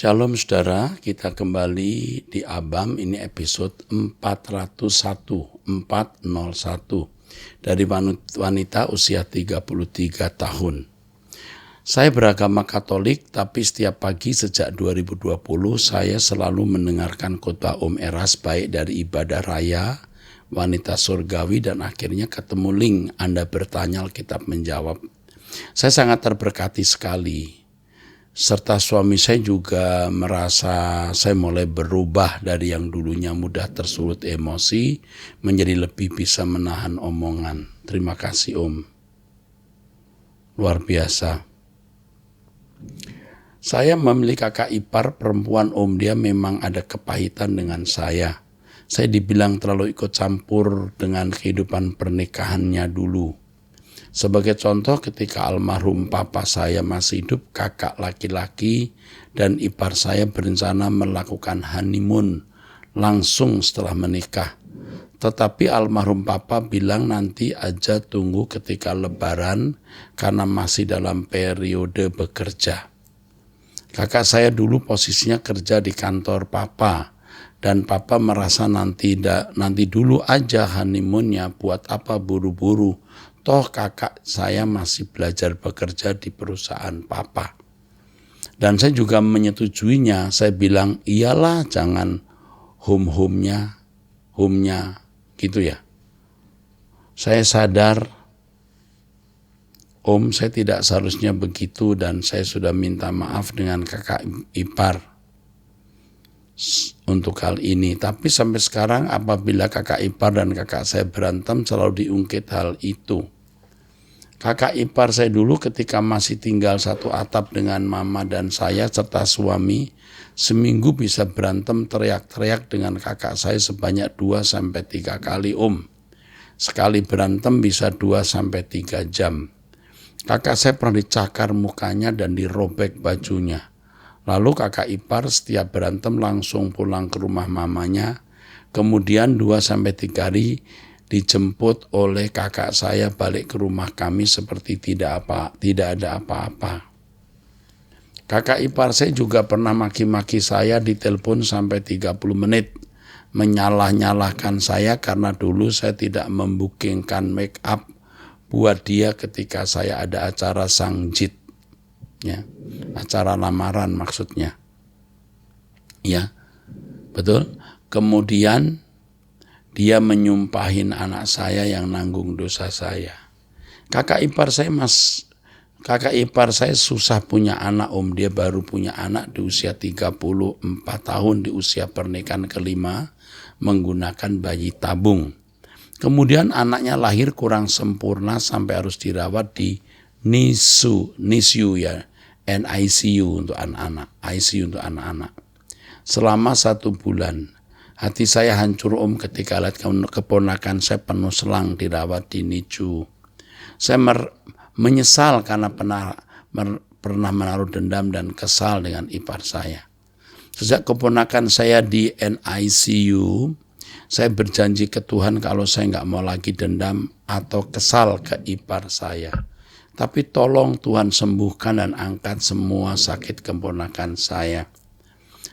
Shalom saudara, kita kembali di Abam, ini episode 401 dari wanita usia 33 tahun. Saya beragama Katolik, tapi setiap pagi sejak 2020 saya selalu mendengarkan khotbah Om Eras baik dari ibadah raya, wanita surgawi, dan akhirnya ketemu link Anda bertanya Alkitab menjawab. Saya sangat terberkati sekali. Serta suami saya juga merasa saya mulai berubah dari yang dulunya mudah tersulut emosi menjadi lebih bisa menahan omongan. Terima kasih Om. Luar biasa. Saya memiliki kakak ipar perempuan Om, dia memang ada kepahitan dengan saya. Saya dibilang terlalu ikut campur dengan kehidupan pernikahannya dulu. Sebagai contoh, ketika almarhum papa saya masih hidup, kakak laki-laki dan ipar saya berencana melakukan honeymoon langsung setelah menikah. Tetapi almarhum papa bilang nanti aja tunggu ketika lebaran karena masih dalam periode bekerja. Kakak saya dulu posisinya kerja di kantor papa dan papa merasa nanti dulu aja honeymoonnya, buat apa buru-buru. Toh kakak saya masih belajar bekerja di perusahaan papa. Dan saya juga menyetujuinya. Saya bilang, iyalah jangan home-nya gitu ya. Saya sadar, Om, saya tidak seharusnya begitu dan saya sudah minta maaf dengan kakak ipar untuk hal ini. Tapi sampai sekarang apabila kakak ipar dan kakak saya berantem selalu diungkit hal itu. Kakak ipar saya dulu ketika masih tinggal satu atap dengan mama dan saya serta suami, seminggu bisa berantem teriak-teriak dengan kakak saya sebanyak 2-3 kali Om. Sekali berantem bisa 2-3 jam. Kakak saya pernah dicakar mukanya dan dirobek bajunya. Lalu kakak ipar setiap berantem langsung pulang ke rumah mamanya, kemudian 2-3 hari dijemput oleh kakak saya balik ke rumah kami seperti tidak ada apa-apa. Kakak ipar saya juga pernah maki-maki saya di telepon sampai 30 menit, menyalah-nyalahkan saya karena dulu saya tidak membookingkan make up buat dia ketika saya ada acara sangjit, ya, acara lamaran maksudnya, ya, betul. Kemudian dia menyumpahin anak saya yang nanggung dosa saya. Kakak ipar saya susah punya anak Om. Dia baru punya anak di usia 34 tahun, di usia pernikahan kelima, menggunakan bayi tabung. Kemudian anaknya lahir kurang sempurna sampai harus dirawat di NICU ya, NICU untuk anak-anak, ICU untuk anak-anak. Selama 1 bulan. Hati saya hancur Om ketika lihat keponakan saya penuh selang dirawat di NICU. Saya menyesal karena pernah menaruh dendam dan kesal dengan ipar saya. Sejak keponakan saya di NICU, saya berjanji ke Tuhan kalau saya nggak mau lagi dendam atau kesal ke ipar saya. Tapi tolong Tuhan sembuhkan dan angkat semua sakit keponakan saya.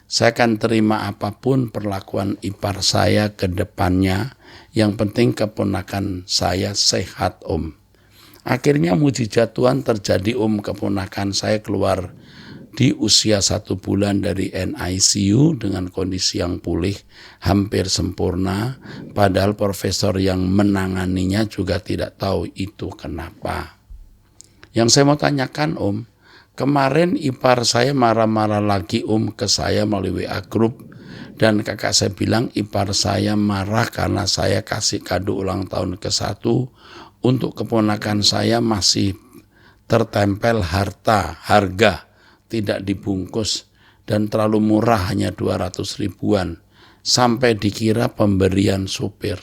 Saya akan terima apapun perlakuan ipar saya ke depannya, yang penting keponakan saya sehat Om. Akhirnya mujizat Tuhan terjadi Om, keponakan saya keluar di usia 1 bulan dari NICU dengan kondisi yang pulih, hampir sempurna, padahal profesor yang menanganinya juga tidak tahu itu kenapa. Yang saya mau tanyakan Om, kemarin ipar saya marah-marah lagi Om ke saya melalui WA Group, dan kakak saya bilang ipar saya marah karena saya kasih kado ulang tahun ke-1 untuk keponakan saya masih tertempel harga tidak dibungkus dan terlalu murah, hanya 200 ribuan, sampai dikira pemberian supir.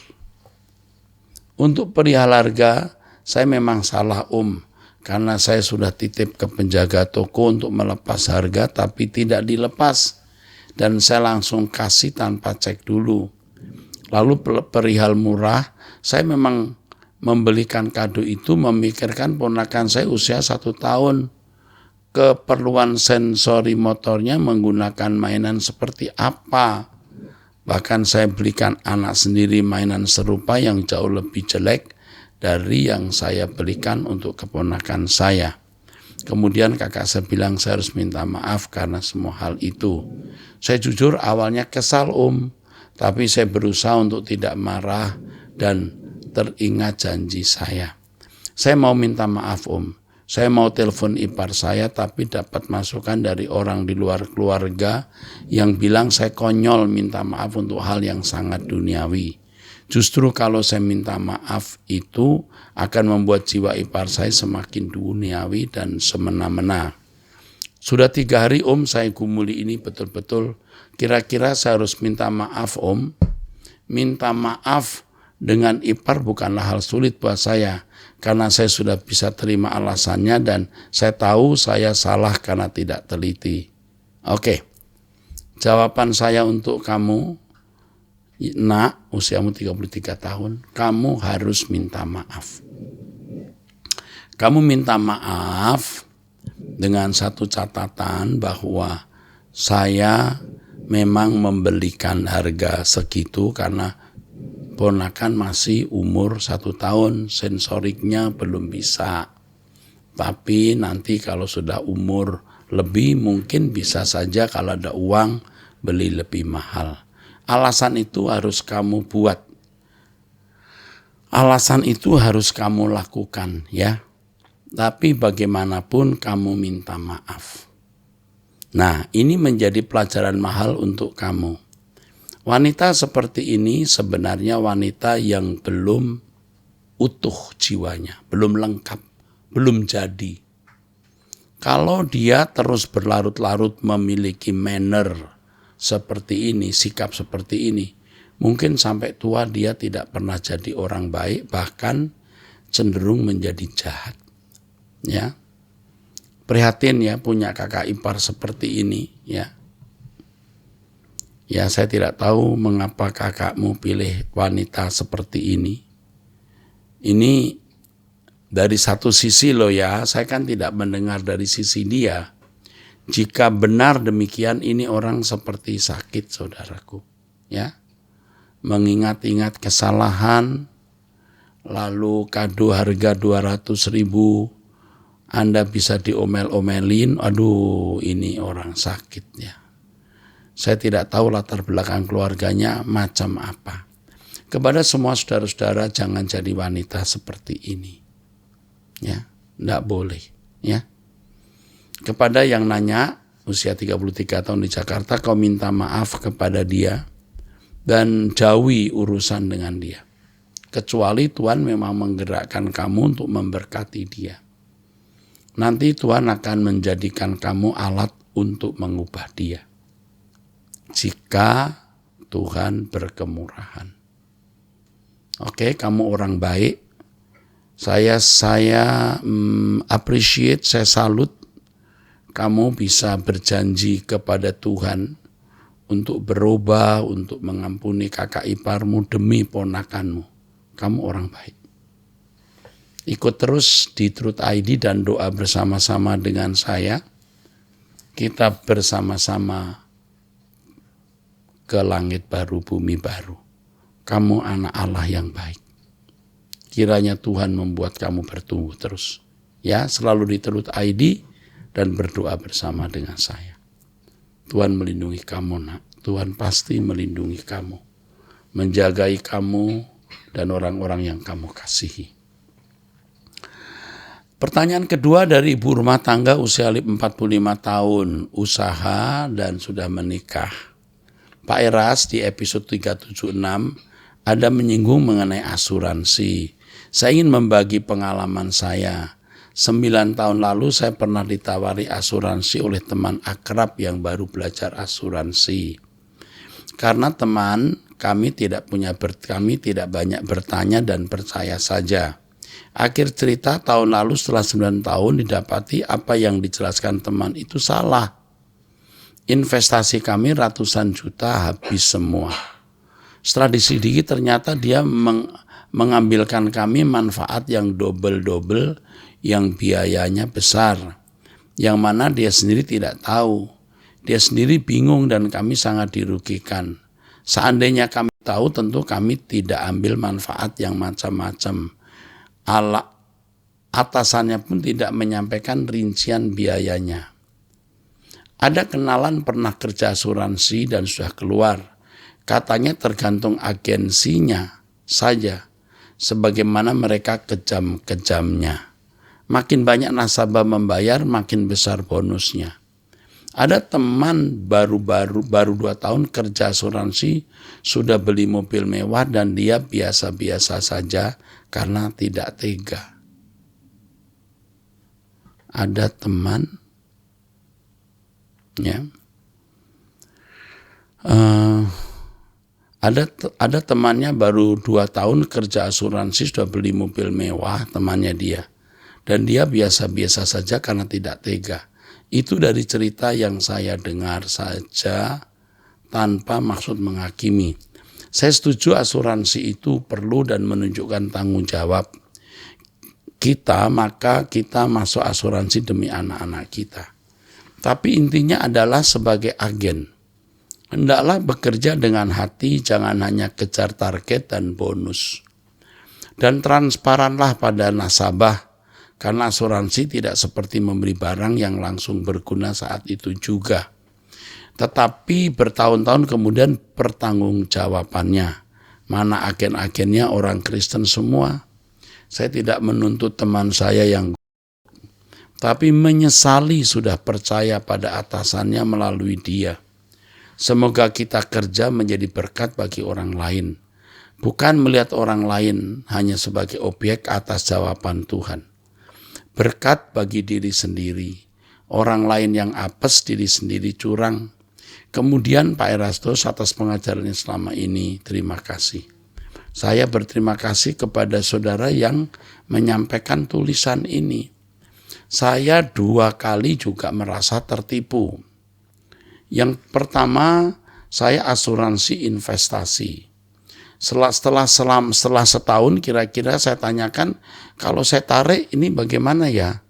Untuk perihal harga, saya memang salah Om. Karena saya sudah titip ke penjaga toko untuk melepas harga tapi tidak dilepas. Dan saya langsung kasih tanpa cek dulu. Lalu perihal murah, saya memang membelikan kado itu memikirkan ponakan saya usia 1 tahun. keperluan sensori motornya menggunakan mainan seperti apa. Bahkan saya belikan anak sendiri mainan serupa yang jauh lebih jelek dari yang saya belikan untuk keponakan saya. Kemudian kakak saya bilang saya harus minta maaf karena semua hal itu. Saya jujur awalnya kesal tapi saya berusaha untuk tidak marah dan teringat janji saya. Saya mau minta maaf Saya mau telepon ipar saya tapi dapat masukan dari orang di luar keluarga yang bilang saya konyol minta maaf untuk hal yang sangat duniawi. Justru kalau saya minta maaf itu akan membuat jiwa ipar saya semakin duniawi dan semena-mena. Sudah 3 hari saya gumuli ini betul-betul. Kira-kira saya harus minta maaf Minta maaf dengan ipar bukanlah hal sulit buat saya. Karena saya sudah bisa terima alasannya dan saya tahu saya salah karena tidak teliti. Oke, jawaban saya untuk kamu, nak, usiamu 33 tahun, kamu harus minta maaf. Kamu minta maaf dengan satu catatan bahwa saya memang membelikan harga segitu karena ponakan masih umur 1 tahun, sensoriknya belum bisa. Tapi nanti kalau sudah umur lebih mungkin bisa saja kalau ada uang beli lebih mahal. Alasan itu harus kamu buat. Alasan itu harus kamu lakukan ya. Tapi bagaimanapun kamu minta maaf. Nah, ini menjadi pelajaran mahal untuk kamu. Wanita seperti ini sebenarnya wanita yang belum utuh jiwanya, belum lengkap, belum jadi. Kalau dia terus berlarut-larut memiliki manner seperti ini, sikap seperti ini, mungkin sampai tua dia tidak pernah jadi orang baik, bahkan cenderung menjadi jahat. Ya, prihatin ya punya kakak ipar seperti ini ya. Ya, saya tidak tahu mengapa kakakmu pilih wanita seperti ini. Ini dari satu sisi loh ya, saya kan tidak mendengar dari sisi dia. Jika benar demikian, ini orang seperti sakit, saudaraku. Ya, mengingat-ingat kesalahan, lalu kado harga 200.000, Anda bisa diomel-omelin, aduh ini orang sakit ya. Saya tidak tahu latar belakang keluarganya macam apa. Kepada semua saudara-saudara jangan jadi wanita seperti ini. Ya, enggak boleh, ya. Kepada yang nanya usia 33 tahun di Jakarta, kau minta maaf kepada dia dan jauhi urusan dengan dia. Kecuali Tuhan memang menggerakkan kamu untuk memberkati dia. Nanti Tuhan akan menjadikan kamu alat untuk mengubah dia. Jika Tuhan berkemurahan. Oke, kamu orang baik. Saya appreciate, saya salut. Kamu bisa berjanji kepada Tuhan untuk berubah, untuk mengampuni kakak iparmu demi ponakanmu. Kamu orang baik. Ikut terus di Truth ID dan doa bersama-sama dengan saya. Kita bersama-sama ke langit baru, bumi baru. Kamu anak Allah yang baik. Kiranya Tuhan membuat kamu bertumbuh terus. Ya, selalu di Truth ID dan berdoa bersama dengan saya. Tuhan melindungi kamu, nak. Tuhan pasti melindungi kamu. Menjagai kamu dan orang-orang yang kamu kasihi. Pertanyaan kedua dari ibu rumah tangga usia 45 tahun, usaha dan sudah menikah. Pak Eras di episode 376 ada menyinggung mengenai asuransi. Saya ingin membagi pengalaman saya. 9 tahun lalu saya pernah ditawari asuransi oleh teman akrab yang baru belajar asuransi. Karena teman kami tidak banyak bertanya dan percaya saja. Akhir cerita tahun lalu setelah 9 tahun didapati apa yang dijelaskan teman itu salah. Investasi kami ratusan juta habis semua. Setelah diselidiki ternyata dia mengambilkan kami manfaat yang double-double yang biayanya besar. yang mana dia sendiri tidak tahu. Dia sendiri bingung dan kami sangat dirugikan. Seandainya kami tahu, tentu kami tidak ambil manfaat yang macam-macam. Atasannya pun tidak menyampaikan rincian biayanya. Ada kenalan pernah kerja asuransi dan sudah keluar. Katanya tergantung agensinya saja, sebagaimana mereka kejam-kejamnya. Makin banyak nasabah membayar, makin besar bonusnya. Ada teman baru 2 tahun kerja asuransi, sudah beli mobil mewah dan dia biasa-biasa saja karena tidak tega. Ada teman, ya, ada temannya baru 2 tahun kerja asuransi sudah beli mobil mewah, temannya dia. Dan dia biasa-biasa saja karena tidak tega. Itu dari cerita yang saya dengar saja tanpa maksud menghakimi. Saya setuju asuransi itu perlu dan menunjukkan tanggung jawab kita, maka kita masuk asuransi demi anak-anak kita. Tapi intinya adalah sebagai agen. Hendaklah bekerja dengan hati, jangan hanya kejar target dan bonus. Dan transparanlah pada nasabah, karena asuransi tidak seperti membeli barang yang langsung berguna saat itu juga. Tetapi bertahun-tahun kemudian pertanggungjawabannya. Mana agen-agennya orang Kristen semua. Saya tidak menuntut teman saya yang tapi menyesali sudah percaya pada atasannya melalui dia. Semoga kita kerja menjadi berkat bagi orang lain. Bukan melihat orang lain hanya sebagai objek atas jawaban Tuhan. Berkat bagi diri sendiri. Orang lain yang apes, diri sendiri curang. Kemudian Pak Erastus atas pengajarannya selama ini, terima kasih. Saya berterima kasih kepada saudara yang menyampaikan tulisan ini. Saya 2 kali juga merasa tertipu. Yang pertama, saya asuransi investasi. Setelah setahun kira-kira saya tanyakan, kalau saya tarik ini bagaimana ya?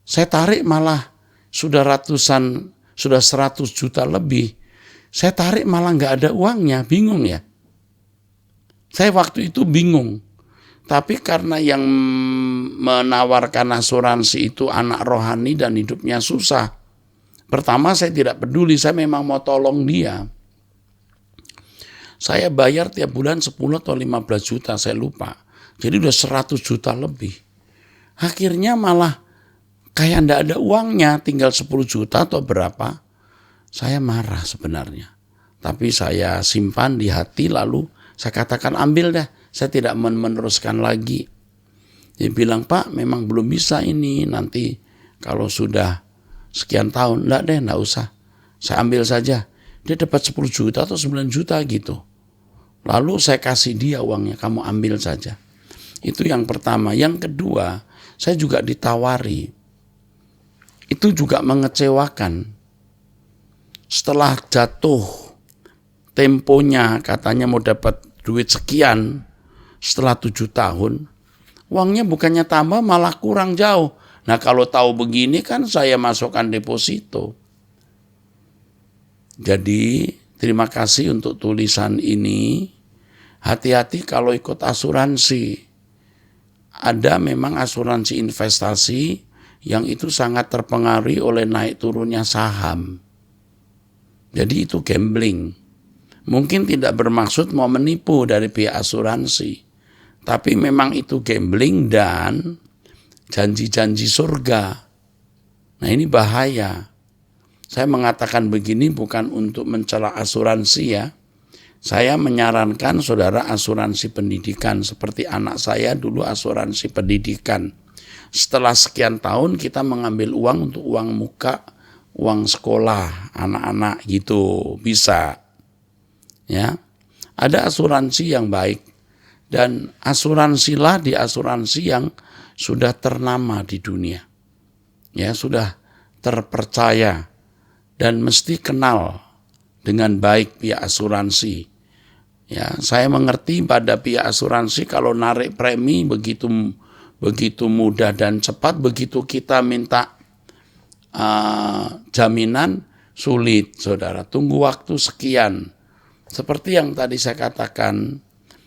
Saya tarik malah sudah 100 juta lebih. Saya tarik malah nggak ada uangnya, bingung ya. Saya waktu itu bingung. Tapi karena yang menawarkan asuransi itu anak rohani dan hidupnya susah. Pertama saya tidak peduli, saya memang mau tolong dia. Saya bayar tiap bulan 10 atau 15 juta, saya lupa. Jadi udah 100 juta lebih. Akhirnya malah kayak enggak ada uangnya, tinggal 10 juta atau berapa. Saya marah sebenarnya. Tapi saya simpan di hati, lalu saya katakan ambil dah. Saya tidak meneruskan lagi. Dia bilang, Pak memang belum bisa ini, nanti kalau sudah sekian tahun. Enggak usah. Saya ambil saja. Dia dapat 10 juta atau 9 juta gitu. Lalu saya kasih dia uangnya, kamu ambil saja. Itu yang pertama. Yang kedua, saya juga ditawari. Itu juga mengecewakan. Setelah jatuh temponya, katanya mau dapat duit sekian, setelah 7 tahun, uangnya bukannya tambah malah kurang jauh. Nah kalau tahu begini kan saya masukkan deposito. Jadi terima kasih untuk tulisan ini. Hati-hati kalau ikut asuransi. Ada memang asuransi investasi yang itu sangat terpengaruhi oleh naik turunnya saham. Jadi itu gambling. Mungkin tidak bermaksud mau menipu dari pihak asuransi. Tapi memang itu gambling dan janji-janji surga. Nah ini bahaya. Saya mengatakan begini bukan untuk mencela asuransi ya. Saya menyarankan saudara asuransi pendidikan. Seperti anak saya dulu asuransi pendidikan. Setelah sekian tahun kita mengambil uang untuk uang muka, uang sekolah, anak-anak gitu. Bisa. Ya, ada asuransi yang baik. Dan asuransilah di asuransi yang sudah ternama di dunia. Ya, sudah terpercaya. Dan mesti kenal dengan baik pihak asuransi. Ya, saya mengerti pada pihak asuransi kalau narik premi begitu mudah dan cepat, begitu kita minta jaminan sulit, saudara. Tunggu waktu sekian. Seperti yang tadi saya katakan,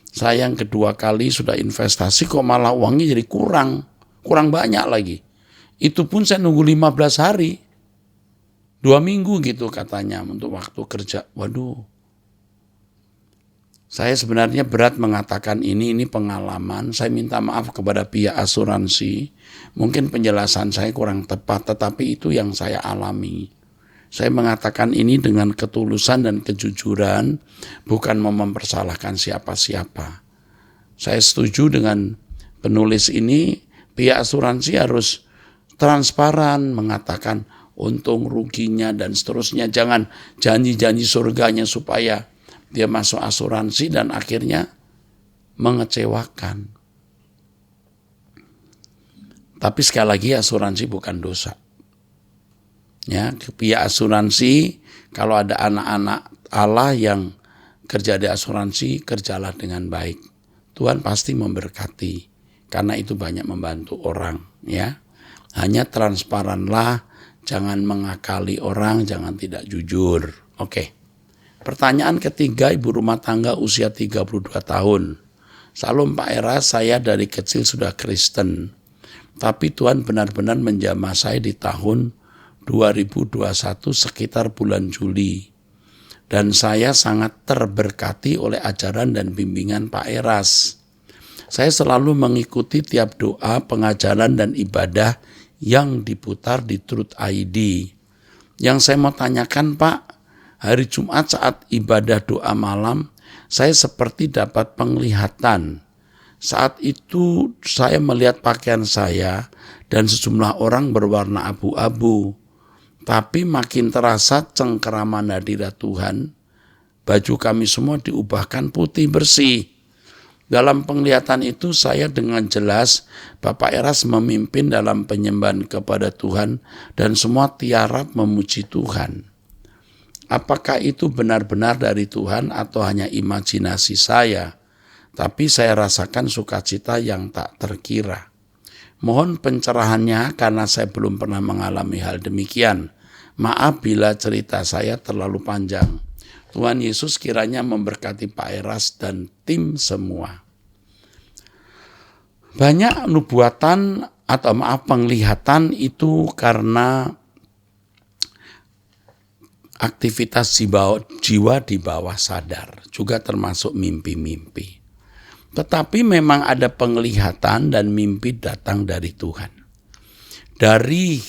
saya yang kedua kali sudah investasi kok malah uangnya jadi kurang banyak lagi. Itu pun saya nunggu 15 hari, 2 minggu gitu katanya untuk waktu kerja. Waduh, saya sebenarnya berat mengatakan ini pengalaman. Saya minta maaf kepada pihak asuransi. Mungkin penjelasan saya kurang tepat, tetapi itu yang saya alami. Saya mengatakan ini dengan ketulusan dan kejujuran, bukan mau mempersalahkan siapa-siapa. Saya setuju dengan penulis ini, pihak asuransi harus transparan, mengatakan untung ruginya dan seterusnya. Jangan janji-janji surganya supaya dia masuk asuransi dan akhirnya mengecewakan. Tapi sekali lagi asuransi bukan dosa. Ya, pihak asuransi, kalau ada anak-anak Allah yang kerja di asuransi, kerjalah dengan baik. Tuhan pasti memberkati, karena itu banyak membantu orang. Ya, hanya transparanlah, jangan mengakali orang, jangan tidak jujur. Oke. Pertanyaan ketiga, ibu rumah tangga usia 32 tahun. Salam Pak Eras, saya dari kecil sudah Kristen, tapi Tuhan benar-benar menjamah saya di tahun 2021 sekitar bulan Juli. Dan saya sangat terberkati oleh ajaran dan bimbingan Pak Eras. Saya selalu mengikuti tiap doa, pengajaran, dan ibadah yang diputar di Truth ID. Yang saya mau tanyakan Pak, hari Jumat saat ibadah doa malam, saya seperti dapat penglihatan. Saat itu saya melihat pakaian saya dan sejumlah orang berwarna abu-abu. Tapi makin terasa cengkeraman hadirat Tuhan, baju kami semua diubahkan putih bersih. Dalam penglihatan itu saya dengan jelas Bapak Eras memimpin dalam penyembahan kepada Tuhan dan semua tiarap memuji Tuhan. Apakah itu benar-benar dari Tuhan atau hanya imajinasi saya? Tapi saya rasakan sukacita yang tak terkira. Mohon pencerahannya karena saya belum pernah mengalami hal demikian. Maaf bila cerita saya terlalu panjang. Tuhan Yesus kiranya memberkati Pak Eras dan tim semua. Banyak nubuatan atau penglihatan itu karena aktivitas jiwa di bawah sadar, juga termasuk mimpi-mimpi. Tetapi memang ada penglihatan dan mimpi datang dari Tuhan. Dari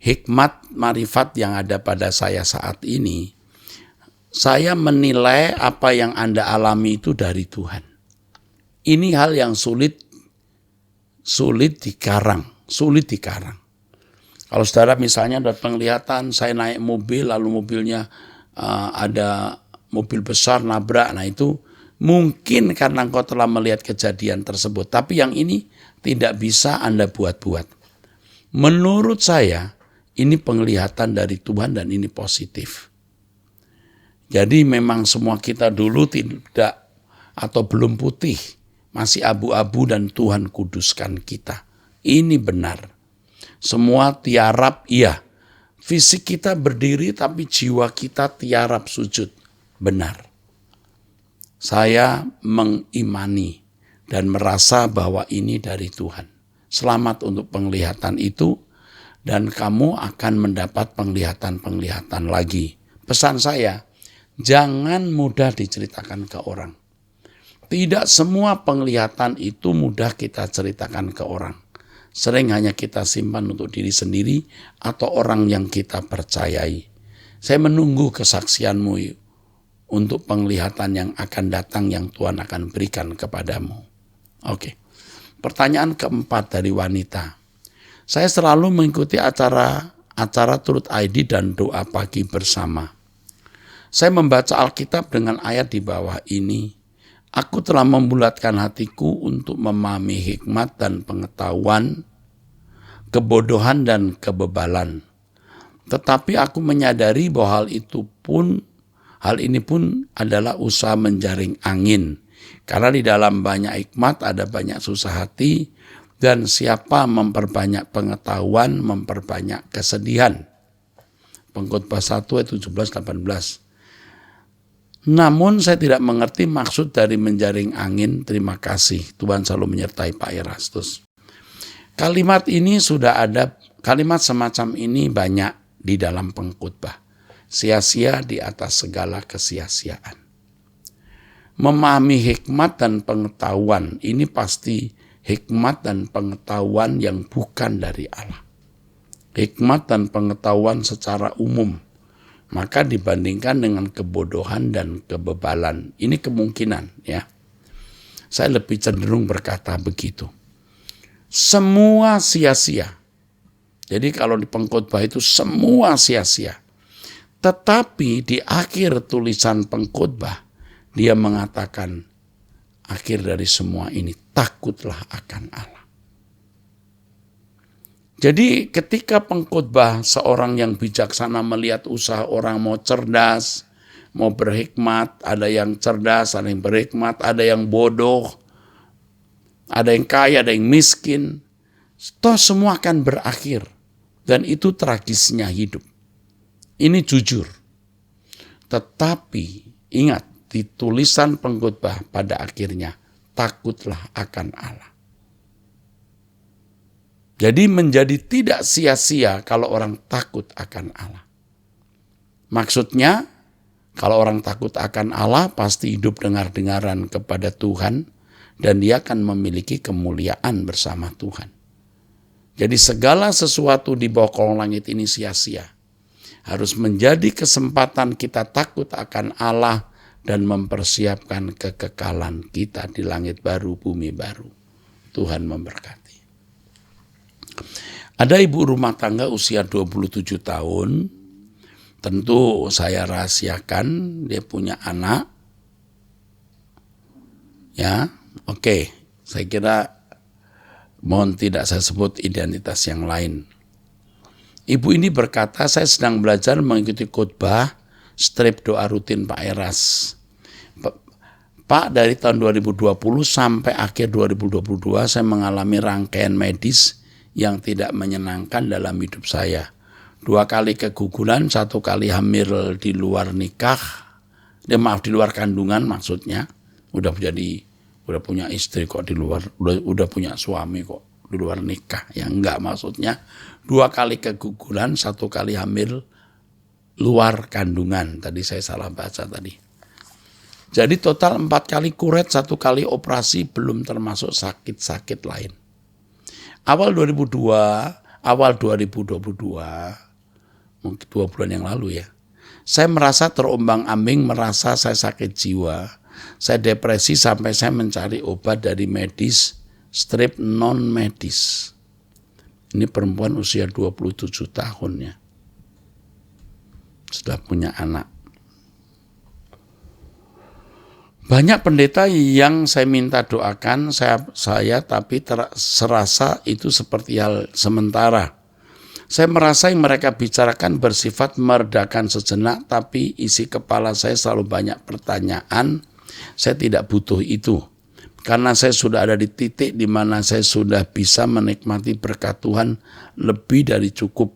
hikmat marifat yang ada pada saya saat ini, saya menilai apa yang Anda alami itu dari Tuhan. Ini hal yang sulit dikarang. Kalau saudara misalnya ada penglihatan, saya naik mobil, lalu mobilnya ada mobil besar nabrak, nah itu mungkin karena engkau telah melihat kejadian tersebut. Tapi yang ini tidak bisa Anda buat-buat. Menurut saya, ini penglihatan dari Tuhan dan ini positif. Jadi memang semua kita dulu tidak atau belum putih, masih abu-abu dan Tuhan kuduskan kita. Ini benar. Semua tiarap, iya. Fisik kita berdiri tapi jiwa kita tiarap sujud. Benar. Saya mengimani dan merasa bahwa ini dari Tuhan. Selamat untuk penglihatan itu. Dan kamu akan mendapat penglihatan-penglihatan lagi. Pesan saya, jangan mudah diceritakan ke orang. Tidak semua penglihatan itu mudah kita ceritakan ke orang. Sering hanya kita simpan untuk diri sendiri atau orang yang kita percayai. Saya menunggu kesaksianmu untuk penglihatan yang akan datang yang Tuhan akan berikan kepadamu. Oke. Pertanyaan keempat dari wanita. Saya selalu mengikuti acara Truth ID dan doa pagi bersama. Saya membaca Alkitab dengan ayat di bawah ini. Aku telah membulatkan hatiku untuk memahami hikmat dan pengetahuan, kebodohan dan kebebalan. Tetapi aku menyadari bahwa hal ini pun adalah usaha menjaring angin. Karena di dalam banyak hikmat ada banyak susah hati, Dan siapa memperbanyak pengetahuan, memperbanyak kesedihan. Pengkhotbah 1 ayat 17-18. Namun saya tidak mengerti maksud dari menjaring angin. Terima kasih. Tuhan selalu menyertai Pak Erastus. Kalimat ini sudah ada, kalimat semacam ini banyak di dalam pengkhotbah. Sia-sia di atas segala kesia-siaan. Memahami hikmat dan pengetahuan, ini pasti hikmat dan pengetahuan yang bukan dari Allah. Hikmat dan pengetahuan secara umum, maka dibandingkan dengan kebodohan dan kebebalan. Ini kemungkinan, ya. Saya lebih cenderung berkata begitu. Semua sia-sia. Jadi kalau di pengkhotbah itu semua sia-sia. Tetapi di akhir tulisan pengkhotbah, dia mengatakan, akhir dari semua ini, takutlah akan Allah. Jadi ketika pengkhotbah seorang yang bijaksana melihat usaha orang mau cerdas, mau berhikmat, ada yang cerdas, ada yang berhikmat, ada yang bodoh, ada yang kaya, ada yang miskin, toh semua akan berakhir. Dan itu tragisnya hidup. Ini jujur. Tetapi ingat, di tulisan pengkhotbah pada akhirnya, takutlah akan Allah. Jadi menjadi tidak sia-sia kalau orang takut akan Allah. Maksudnya, kalau orang takut akan Allah pasti hidup dengar-dengaran kepada Tuhan dan dia akan memiliki kemuliaan bersama Tuhan. Jadi segala sesuatu di bawah kolong langit ini sia-sia. Harus menjadi kesempatan kita takut akan Allah dan mempersiapkan kekekalan kita di langit baru, bumi baru. Tuhan memberkati. Ada ibu rumah tangga usia 27 tahun, tentu saya rahasiakan, dia punya anak. Ya, oke, saya kira mohon tidak saya sebut identitas yang lain. Ibu ini berkata, saya sedang belajar mengikuti khotbah strip doa rutin Pak Eras. Pak, dari tahun 2020 sampai akhir 2022 saya mengalami rangkaian medis yang tidak menyenangkan dalam hidup saya. 2 kali keguguran, 1 kali hamil di luar nikah, di luar kandungan maksudnya. Udah punya istri kok di luar, udah punya suami kok di luar nikah. Ya enggak, maksudnya 2 kali keguguran, 1 kali hamil luar kandungan. Tadi saya salah baca tadi. Jadi total 4 kali kuret, 1 kali operasi, belum termasuk sakit-sakit lain. Awal 2022, mungkin 2 bulan yang lalu ya, saya merasa terombang-ambing, merasa saya sakit jiwa. Saya depresi sampai saya mencari obat dari medis, strip non-medis. Ini perempuan usia 27 tahun ya. Sudah punya anak. Banyak pendeta yang saya minta doakan, saya tapi serasa itu seperti hal sementara. Saya merasa yang mereka bicarakan bersifat meredakan sejenak, tapi isi kepala saya selalu banyak pertanyaan. Saya tidak butuh itu, karena saya sudah ada di titik di mana saya sudah bisa menikmati berkat Tuhan lebih dari cukup.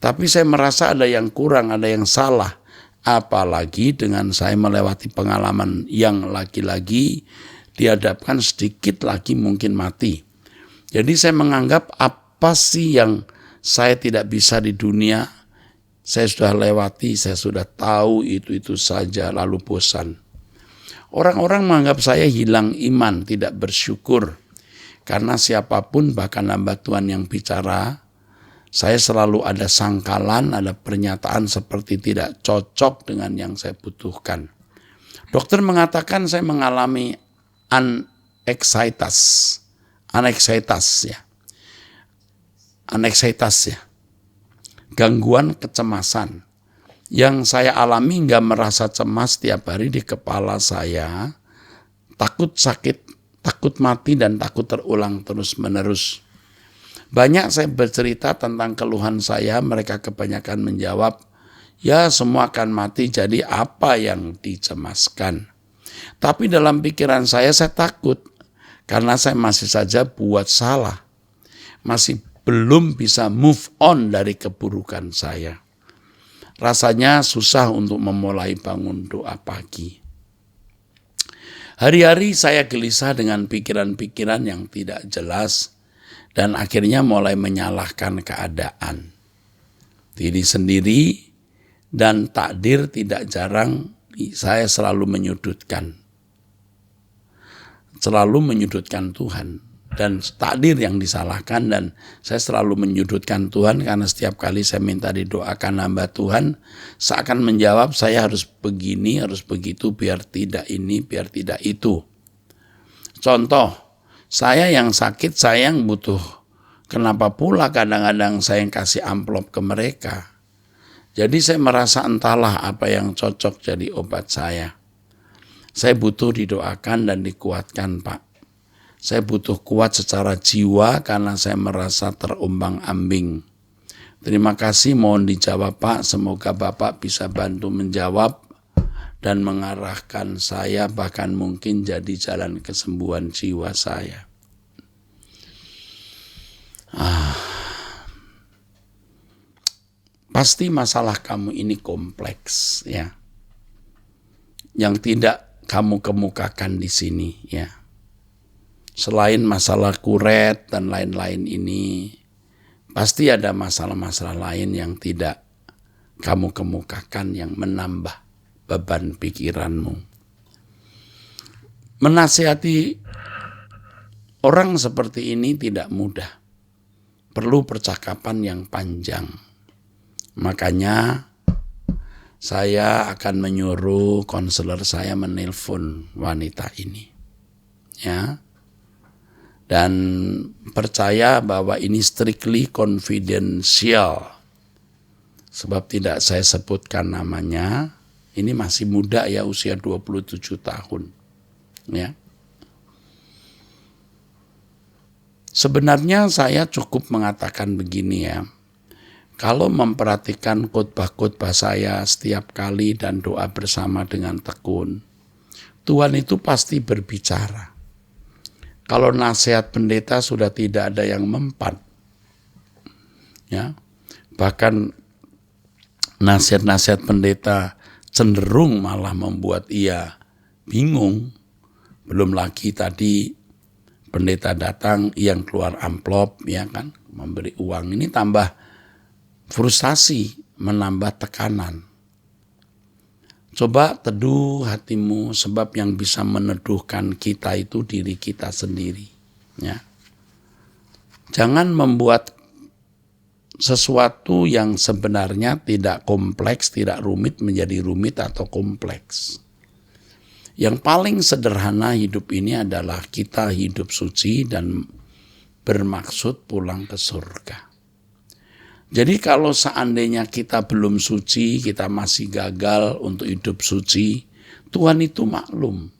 Tapi saya merasa ada yang kurang, ada yang salah. Apalagi dengan saya melewati pengalaman yang lagi-lagi dihadapkan sedikit lagi mungkin mati. Jadi saya menganggap apa sih yang saya tidak bisa di dunia, saya sudah lewati, saya sudah tahu itu saja lalu bosan. Orang-orang menganggap saya hilang iman, tidak bersyukur. Karena siapapun bahkan hamba Tuhan yang bicara, saya selalu ada sangkalan, ada pernyataan seperti tidak cocok dengan yang saya butuhkan. Dokter mengatakan saya mengalami anxietas ya. Gangguan kecemasan. Yang saya alami nggak merasa cemas tiap hari di kepala saya, takut sakit, takut mati, dan takut terulang terus-menerus. Banyak saya bercerita tentang keluhan saya, mereka kebanyakan menjawab, ya semua akan mati, jadi apa yang dicemaskan. Tapi dalam pikiran saya takut, karena saya masih saja buat salah. masih belum bisa move on dari keburukan saya. Rasanya susah untuk memulai bangun doa pagi. Hari-hari saya gelisah dengan pikiran-pikiran yang tidak jelas dan akhirnya mulai menyalahkan keadaan diri sendiri, dan takdir. Tidak jarang saya selalu menyudutkan Tuhan dan takdir yang disalahkan, dan saya selalu menyudutkan Tuhan karena setiap kali saya minta didoakan hamba Tuhan seakan menjawab saya harus begini, harus begitu, biar tidak ini, biar tidak itu. Contoh, saya yang sakit, saya yang butuh. Kenapa pula kadang-kadang saya yang kasih amplop ke mereka? Jadi saya merasa entahlah apa yang cocok jadi obat saya. Saya butuh didoakan dan dikuatkan, Pak. Saya butuh kuat secara jiwa karena saya merasa terombang-ambing. Terima kasih, mohon dijawab, Pak. Semoga Bapak bisa bantu menjawab dan mengarahkan saya, bahkan mungkin jadi jalan kesembuhan jiwa saya. Pasti masalah kamu ini kompleks, ya. Yang tidak kamu kemukakan di sini, ya. Selain masalah kuret dan lain-lain ini, pasti ada masalah-masalah lain yang tidak kamu kemukakan yang menambah beban pikiranmu. Menasihati orang seperti ini tidak mudah. Perlu percakapan yang panjang. Makanya saya akan menyuruh konselor saya menelpon wanita ini. Ya. Dan percaya bahwa ini strictly confidential. Sebab tidak saya sebutkan namanya. Ini masih muda ya, usia 27 tahun. Ya. Sebenarnya saya cukup mengatakan begini ya. Kalau memperhatikan khotbah-khotbah saya setiap kali dan doa bersama dengan tekun, Tuhan itu pasti berbicara. Kalau nasihat pendeta sudah tidak ada yang mempan, ya, bahkan nasihat-nasihat pendeta cenderung malah membuat ia bingung. Belum lagi tadi pendeta datang yang keluar amplop, ya kan, memberi uang, ini tambah frustasi, menambah tekanan. Coba teduh hatimu, sebab yang bisa meneduhkan kita itu diri kita sendiri. Ya. Jangan membuat sesuatu yang sebenarnya tidak kompleks, tidak rumit menjadi rumit atau kompleks. Yang paling sederhana hidup ini adalah kita hidup suci dan bermaksud pulang ke surga. Jadi kalau seandainya kita belum suci, kita masih gagal untuk hidup suci, Tuhan itu maklum.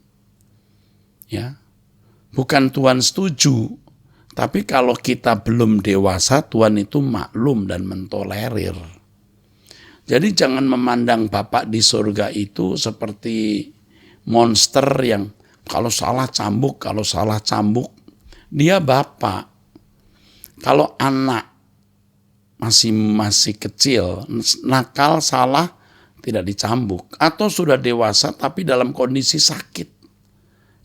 Ya. Bukan Tuhan setuju, tapi kalau kita belum dewasa, Tuhan itu maklum dan mentolerir. Jadi jangan memandang Bapak di surga itu seperti monster yang kalau salah cambuk, dia Bapak. Kalau anak masih kecil, nakal, salah, tidak dicambuk. Atau sudah dewasa tapi dalam kondisi sakit.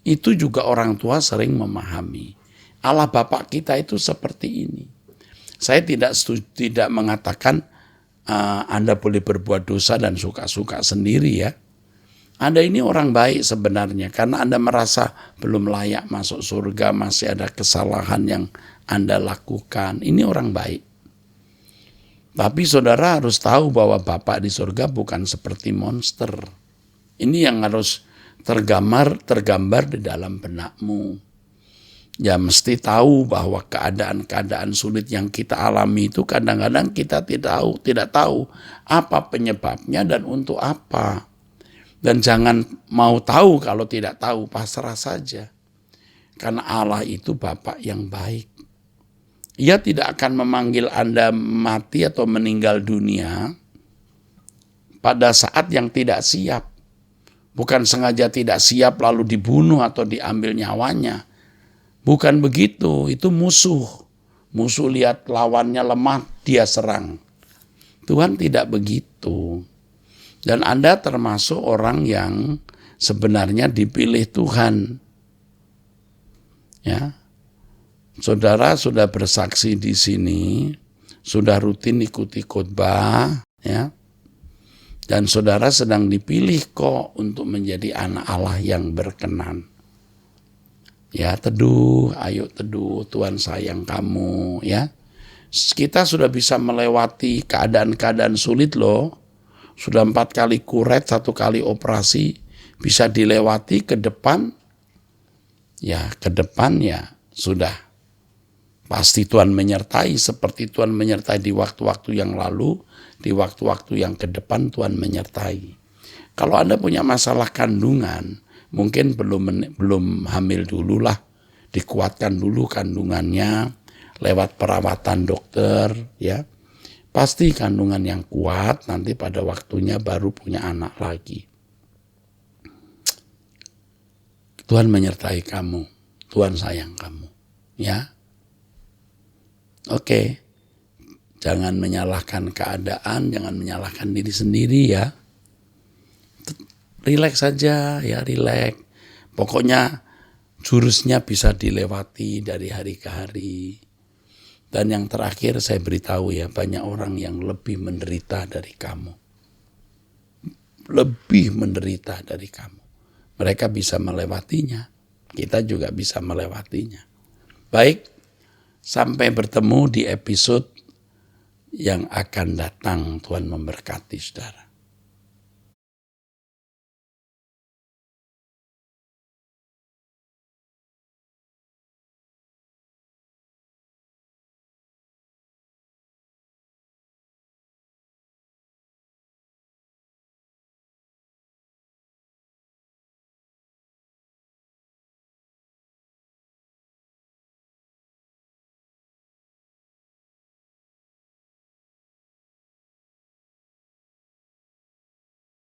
Itu juga orang tua sering memahami. Allah Bapak kita itu seperti ini. Saya tidak mengatakan Anda boleh berbuat dosa dan suka-suka sendiri ya. Anda ini orang baik sebenarnya karena Anda merasa belum layak masuk surga, masih ada kesalahan yang Anda lakukan. Ini orang baik. Tapi saudara harus tahu bahwa Bapak di surga bukan seperti monster. Ini yang harus tergambar di dalam benakmu. Ya mesti tahu bahwa keadaan-keadaan sulit yang kita alami itu kadang-kadang kita tidak tahu apa penyebabnya dan untuk apa. Dan jangan mau tahu kalau tidak tahu, pasrah saja. Karena Allah itu Bapak yang baik. Ia tidak akan memanggil Anda mati atau meninggal dunia pada saat yang tidak siap. Bukan sengaja tidak siap lalu dibunuh atau diambil nyawanya. Bukan begitu, itu musuh. Musuh lihat lawannya lemah, dia serang. Tuhan tidak begitu. Dan Anda termasuk orang yang sebenarnya dipilih Tuhan. Ya. Saudara sudah bersaksi di sini, sudah rutin ikuti khotbah, ya. Dan saudara sedang dipilih kok untuk menjadi anak Allah yang berkenan. Ya, teduh, ayo teduh, Tuhan sayang kamu, ya. Kita sudah bisa melewati keadaan-keadaan sulit loh. Sudah 4 kali kuret, 1 kali operasi, bisa dilewati ke depan. Ya, ke depan ya sudah. Pasti Tuhan menyertai seperti Tuhan menyertai di waktu-waktu yang lalu, di waktu-waktu yang ke depan Tuhan menyertai. Kalau Anda punya masalah kandungan, mungkin belum hamil dulu lah, dikuatkan dulu kandungannya lewat perawatan dokter, ya. Pasti kandungan yang kuat, nanti pada waktunya baru punya anak lagi. Tuhan menyertai kamu, Tuhan sayang kamu, ya. Oke, jangan menyalahkan keadaan, jangan menyalahkan diri sendiri ya. Rileks saja ya, rileks. Pokoknya jurusnya bisa dilewati dari hari ke hari. Dan yang terakhir saya beritahu ya, banyak orang yang lebih menderita dari kamu. Lebih menderita dari kamu. Mereka bisa melewatinya. Kita juga bisa melewatinya. Baik, sampai bertemu di episode yang akan datang. Tuhan memberkati saudara.